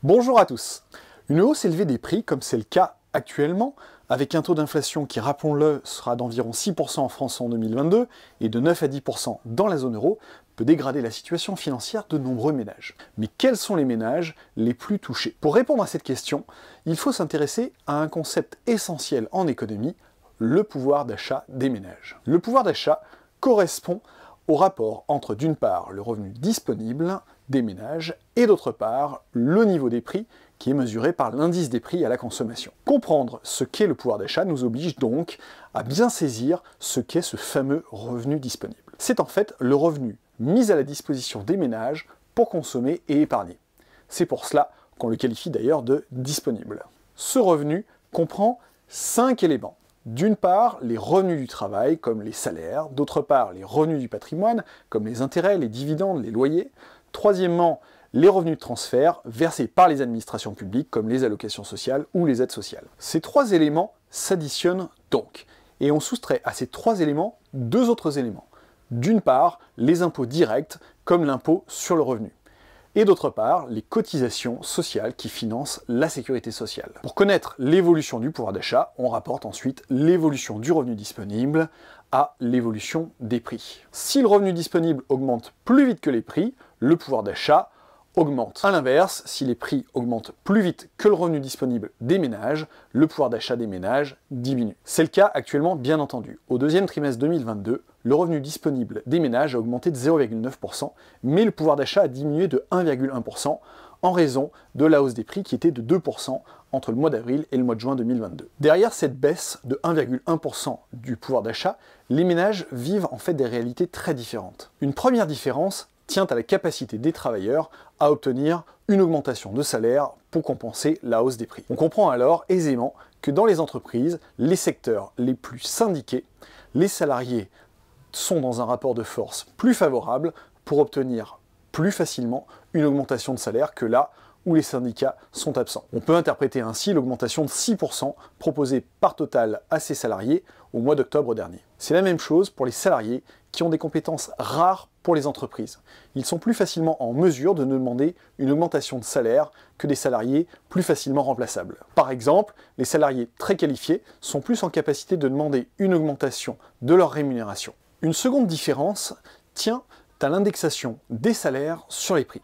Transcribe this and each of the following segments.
Bonjour à tous. Une hausse élevée des prix, comme c'est le cas actuellement, avec un taux d'inflation qui, rappelons-le, sera d'environ 6% en France en 2022 et de 9 à 10% dans la zone euro, peut dégrader la situation financière de nombreux ménages. Mais quels sont les ménages les plus touchés? Pour répondre à cette question, il faut s'intéresser à un concept essentiel en économie, le pouvoir d'achat des ménages. Le pouvoir d'achat correspond au rapport entre, d'une part, le revenu disponible des ménages et, d'autre part, le niveau des prix qui est mesuré par l'indice des prix à la consommation. Comprendre ce qu'est le pouvoir d'achat nous oblige donc à bien saisir ce qu'est ce fameux revenu disponible. C'est en fait le revenu mis à la disposition des ménages pour consommer et épargner. C'est pour cela qu'on le qualifie d'ailleurs de disponible. Ce revenu comprend 5 éléments. D'une part, les revenus du travail, comme les salaires. D'autre part, les revenus du patrimoine, comme les intérêts, les dividendes, les loyers. Troisièmement, les revenus de transfert versés par les administrations publiques, comme les allocations sociales ou les aides sociales. Ces 3 éléments s'additionnent donc, et on soustrait à ces 3 éléments 2 autres éléments. D'une part, les impôts directs, comme l'impôt sur le revenu. Et d'autre part, les cotisations sociales qui financent la sécurité sociale. Pour connaître l'évolution du pouvoir d'achat, on rapporte ensuite l'évolution du revenu disponible à l'évolution des prix. Si le revenu disponible augmente plus vite que les prix, le pouvoir d'achat augmente. A l'inverse, si les prix augmentent plus vite que le revenu disponible des ménages, le pouvoir d'achat des ménages diminue. C'est le cas actuellement, bien entendu. Au deuxième trimestre 2022, le revenu disponible des ménages a augmenté de 0,9%, mais le pouvoir d'achat a diminué de 1,1% en raison de la hausse des prix qui était de 2% entre le mois d'avril et le mois de juin 2022. Derrière cette baisse de 1,1% du pouvoir d'achat, les ménages vivent en fait des réalités très différentes. Une première différence tient à la capacité des travailleurs à obtenir une augmentation de salaire pour compenser la hausse des prix. On comprend alors aisément que dans les entreprises, les secteurs les plus syndiqués, les salariés sont dans un rapport de force plus favorable pour obtenir plus facilement une augmentation de salaire que là où les syndicats sont absents. On peut interpréter ainsi l'augmentation de 6% proposée par Total à ses salariés au mois d'octobre dernier. C'est la même chose pour les salariés qui ont des compétences rares pour les entreprises. Ils sont plus facilement en mesure de demander une augmentation de salaire que des salariés plus facilement remplaçables. Par exemple, les salariés très qualifiés sont plus en capacité de demander une augmentation de leur rémunération. Une seconde différence tient à l'indexation des salaires sur les prix.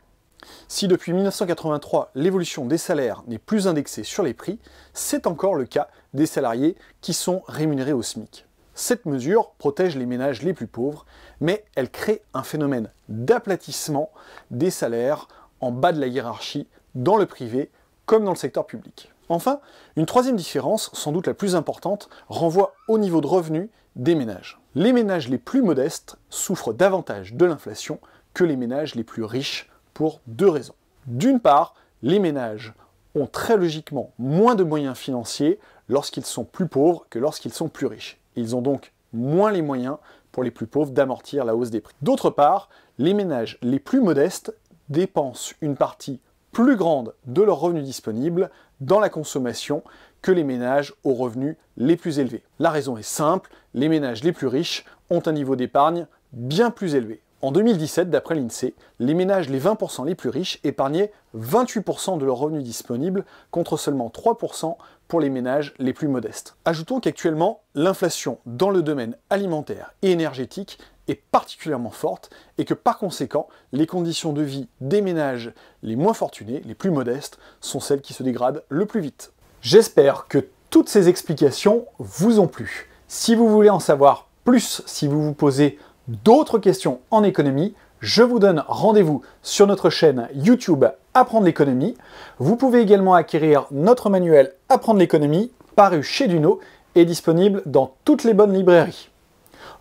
Si depuis 1983, l'évolution des salaires n'est plus indexée sur les prix, c'est encore le cas des salariés qui sont rémunérés au SMIC. Cette mesure protège les ménages les plus pauvres, mais elle crée un phénomène d'aplatissement des salaires en bas de la hiérarchie dans le privé comme dans le secteur public. Enfin, une troisième différence, sans doute la plus importante, renvoie au niveau de revenu des ménages. Les ménages les plus modestes souffrent davantage de l'inflation que les ménages les plus riches pour 2 raisons. D'une part, les ménages ont très logiquement moins de moyens financiers lorsqu'ils sont plus pauvres que lorsqu'ils sont plus riches. Ils ont donc moins les moyens pour les plus pauvres d'amortir la hausse des prix. D'autre part, les ménages les plus modestes dépensent une partie plus grande de leurs revenus disponibles dans la consommation que les ménages aux revenus les plus élevés. La raison est simple, les ménages les plus riches ont un niveau d'épargne bien plus élevé. En 2017, d'après l'INSEE, les ménages les 20% les plus riches épargnaient 28% de leurs revenus disponibles contre seulement 3% pour les ménages les plus modestes. Ajoutons qu'actuellement, l'inflation dans le domaine alimentaire et énergétique est particulièrement forte et que par conséquent, les conditions de vie des ménages les moins fortunés, les plus modestes, sont celles qui se dégradent le plus vite. J'espère que toutes ces explications vous ont plu. Si vous voulez en savoir plus, si vous vous posez d'autres questions en économie, je vous donne rendez-vous sur notre chaîne YouTube Apprendre l'économie. Vous pouvez également acquérir notre manuel Apprendre l'économie, paru chez Duno et disponible dans toutes les bonnes librairies.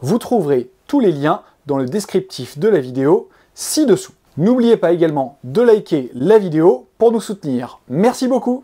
Vous trouverez tous les liens dans le descriptif de la vidéo ci-dessous. N'oubliez pas également de liker la vidéo pour nous soutenir. Merci beaucoup!